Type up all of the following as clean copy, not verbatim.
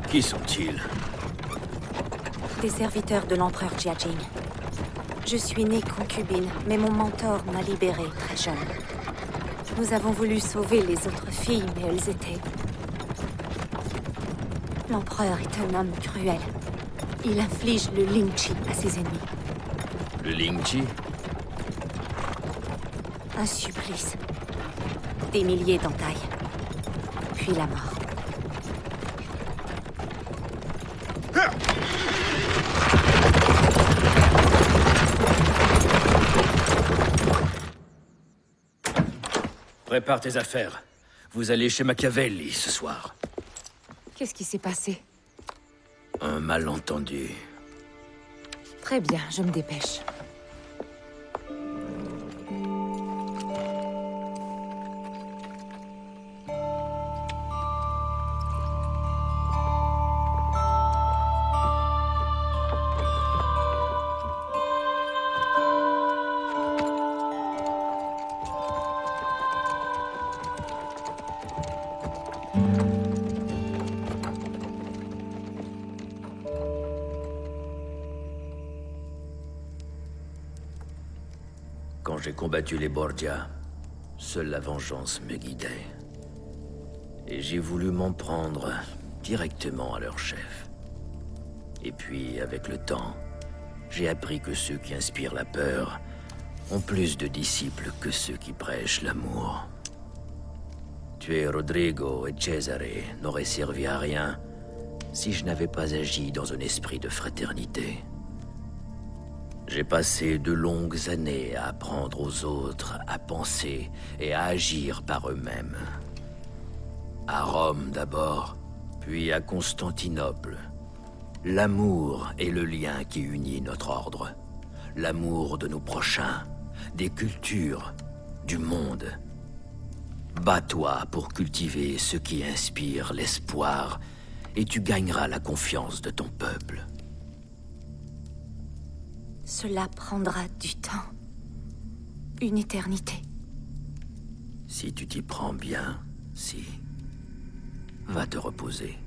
Qui sont-ils? Des serviteurs de l'empereur Jiajing. Je suis née concubine, mais mon mentor m'a libérée très jeune. Nous avons voulu sauver les autres filles, mais elles étaient... L'empereur est un homme cruel. Il inflige le Lingqi à ses ennemis. Le Lingqi? Un supplice. Des milliers d'entailles. Puis la mort. Prépare tes affaires. Vous allez chez Machiavelli ce soir. Qu'est-ce qui s'est passé? Un malentendu. Très bien, je me dépêche. Quand j'ai combattu les Borgia, seule la vengeance me guidait. Et j'ai voulu m'en prendre directement à leur chef. Et puis, avec le temps, j'ai appris que ceux qui inspirent la peur ont plus de disciples que ceux qui prêchent l'amour. Tuer Rodrigo et Cesare n'aurait servi à rien si je n'avais pas agi dans un esprit de fraternité. J'ai passé de longues années à apprendre aux autres à penser et à agir par eux-mêmes. À Rome d'abord, puis à Constantinople. L'amour est le lien qui unit notre ordre. L'amour de nos prochains, des cultures, du monde. Bats-toi pour cultiver ce qui inspire l'espoir et tu gagneras la confiance de ton peuple. Cela prendra du temps. Une éternité. Si tu t'y prends bien, si. Va te reposer.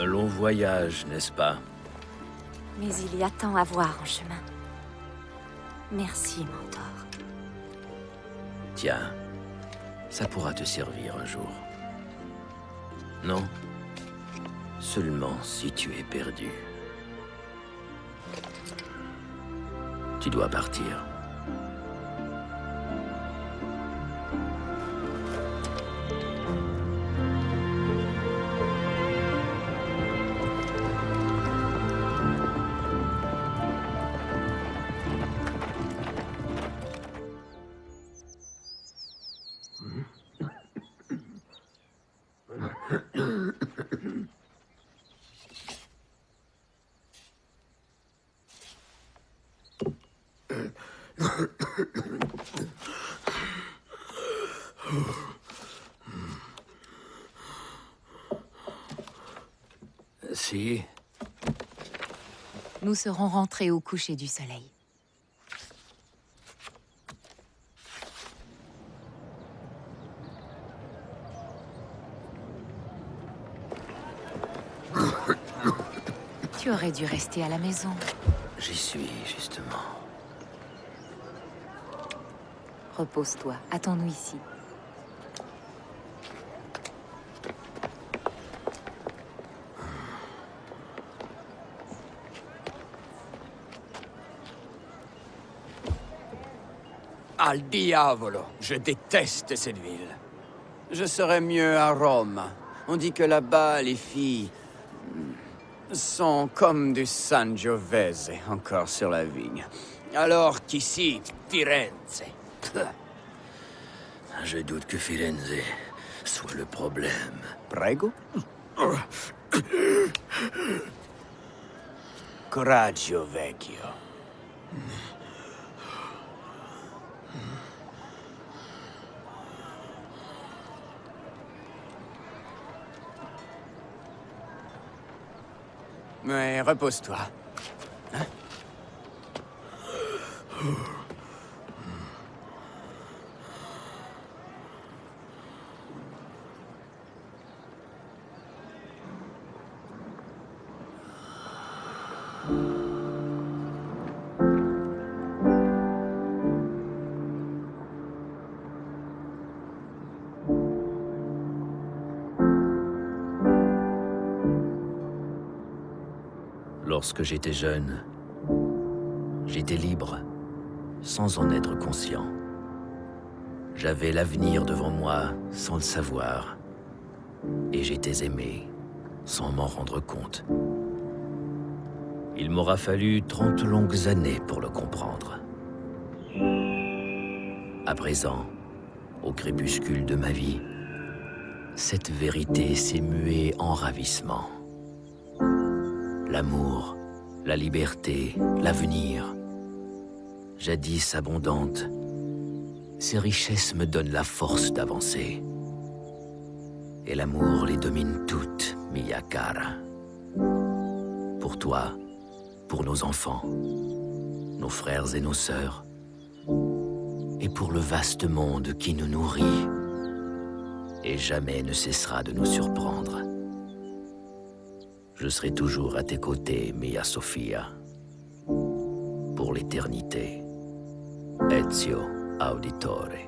Un long voyage, n'est-ce pas? Mais il y a tant à voir en chemin. Merci, mentor. Tiens, ça pourra te servir un jour. Non? Seulement si tu es perdu. Tu dois partir. Si. Nous serons rentrés au coucher du soleil. Tu aurais dû rester à la maison. J'y suis, justement. Repose-toi, attends-nous ici. Al diavolo, je déteste cette ville. Je serais mieux à Rome. On dit que là-bas, les filles sont comme du Sangiovese, encore sur la vigne. Alors qu'ici, Firenze. Je doute que Firenze soit le problème. Prego? Coraggio, vecchio. Mais repose-toi. Hein? Lorsque j'étais jeune, j'étais libre, sans en être conscient. J'avais l'avenir devant moi sans le savoir. Et j'étais aimé, sans m'en rendre compte. Il m'aura fallu 30 longues années pour le comprendre. À présent, au crépuscule de ma vie, cette vérité s'est muée en ravissement. L'amour, la liberté, l'avenir, jadis abondantes, ces richesses me donnent la force d'avancer. Et l'amour les domine toutes, mia cara. Pour toi, pour nos enfants, nos frères et nos sœurs, et pour le vaste monde qui nous nourrit, et jamais ne cessera de nous surprendre. Je serai toujours à tes côtés, mia Sofia, pour l'éternité. Ezio Auditore.